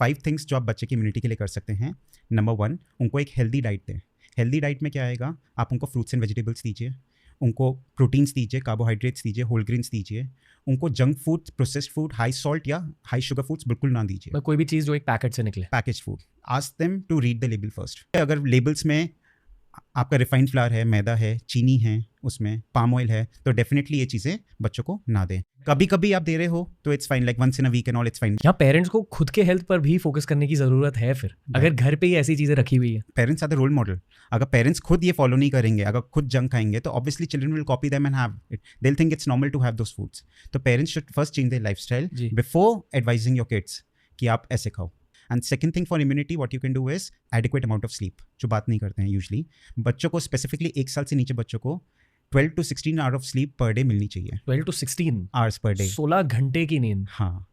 5 things जो आप बच्चे की इम्यूनिटी के लिए कर सकते हैं। नंबर 1, उनको एक हेल्दी डाइट दें। हेल्दी डाइट में क्या आएगा, आप उनको फ्रूट्स एंड वेजिटेबल्स दीजिए, उनको प्रोटीन्स दीजिए, कार्बोहाइड्रेट्स दीजिए, होल ग्रेन्स दीजिए। उनको junk food, processed food, high salt या हाई शुगर फूड्स बिल्कुल ना दीजिए। कोई भी चीज़ जो एक पैकेट से निकले। Package food, ask them to read the label first. अगर लेबल्स में आपका रिफाइंड फ्लावर है, मैदा है, चीनी है, उसमें पाम ऑयल है, तो डेफिनेटली ये चीज़ें बच्चों को ना दें। कभी कभी आप दे रहे हो तो it's fine, like once in a week and all, it's fine. यहाँ पेरेंट्स को खुद के हेल्थ पर भी फोकस करने की ज़रूरत है फिर, अगर घर पे ही ऐसी चीज़ें रखी हुई है। Parents are the role model. अगर पेरेंट्स खुद ये फॉलो नहीं करेंगे, अगर खुद जंक खाएंगे, तो obviously children will copy them and have it. They will think it's normal to have those foods. तो parents should first change their lifestyle before advising your kids कि आप ऐसे खाओ। And second thing for immunity, what you can do is adequate amount of sleep, जो बात नहीं करते हैं यूजली। बच्चों को स्पेसिफिकली 1 साल से नीचे बच्चों को 12 to 16 hour of sleep per day मिलनी चाहिए। 12 to 16 आवर्स पर डे, 16 घंटे की नींद। हाँ।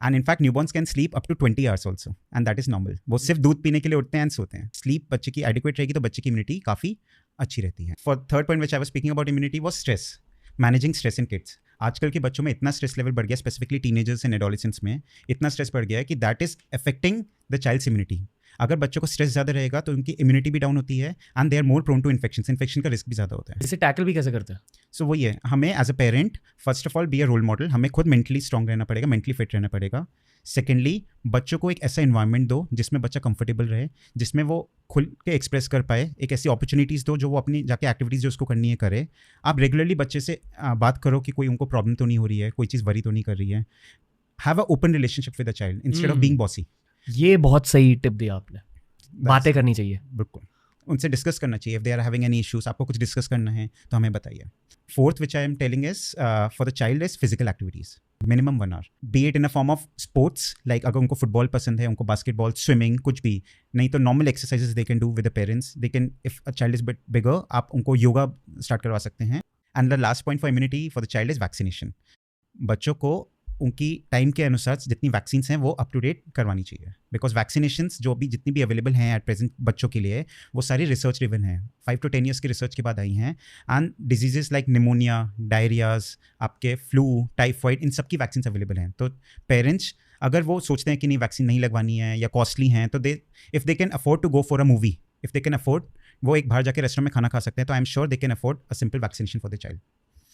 And in fact newborns can sleep up to 20 hours also, and that is normal. वो सिर्फ दूध पीने के लिए उठते हैं एंड सोते हैं। स्लीप बच्चे की एडिक्वेट रहेगी तो बच्चे की इम्यूनिटी काफ़ी अच्छी रहती है। For third point which I was speaking about immunity was stress, managing stress in kids. आजकल के बच्चों में इतना स्ट्रेस लेवल बढ़ गया, स्पेसिफिकली टीनेजर्स एंड एडोलेसेंट्स में इतना स्ट्रेस बढ़ गया है कि that is affecting the child's immunity. अगर बच्चों को स्ट्रेस ज़्यादा रहेगा तो उनकी इम्यूनिटी भी डाउन होती है and they are more prone to infection का रिस्क भी ज़्यादा होता है। इसे टैकल भी कैसे करते हैं? सो वही है, हमें as a parent first of all be a role model. हमें खुद मेंटली स्ट्रॉन्ग रहना पड़ेगा, मेंटली फिट रहना पड़ेगा। सेकेंडली, बच्चों को एक ऐसा इन्वायरमेंट दो जिसमें बच्चा कंफर्टेबल रहे, जिसमें वो खुल के एक्सप्रेस कर पाए। एक ऐसी अपॉर्चुनिटीज़ दो जो वो अपनी जाके एक्टिविटीज़ जो उसको करनी है करे। आप रेगुलरली बच्चे से बात करो कि कोई उनको प्रॉब्लम तो नहीं हो रही है, कोई चीज़ वरी तो नहीं कर रही है। Have a open relationship with the child instead of being bossy. ये बहुत सही टिप दिया आपने। बातें करनी चाहिए, बिल्कुल उनसे डिस्कस करना चाहिए। If they are having any issues, आपको कुछ डिस्कस करना है तो हमें बताइए। Fourth which I am telling is for the child is physical activities, minimum 1 hour, be it in a form of sports, like अगर उनको फुटबॉल पसंद है, उनको बास्केटबॉल, स्विमिंग, कुछ भी नहीं तो normal exercises they can do with the parents. They can, if a child is bit बिगर, आप उनको योगा स्टार्ट करवा सकते हैं। And the last point for immunity for the child is vaccination. बच्चों को उनकी टाइम के अनुसार जितनी वैक्सीन्स हैं वो अप टू डेट करवानी चाहिए, बिकॉज वैक्सीनेशंस जो भी जितनी भी अवेलेबल हैं एट प्रेजेंट बच्चों के लिए, वो सारी रिसर्च ड्रिवन हैं, 5 to 10 ईयर्स की रिसर्च के बाद आई हैं। एंड डिजीजेस लाइक निमोनिया, डायरियाज, आपके फ्लू, टाइफॉइड, इन सब की वैक्सीन अवेलेबल हैं। तो पेरेंट्स अगर वो सोचते हैं कि नहीं वैक्सीन नहीं लगवानी है या कॉस्टली हैं, तो they if they can afford to go for a movie, if they can afford, वो एक बाहर जाके रेस्टोरेंट में खाना खा सकते हैं, तो I am sure they can afford a simple vaccination for the child.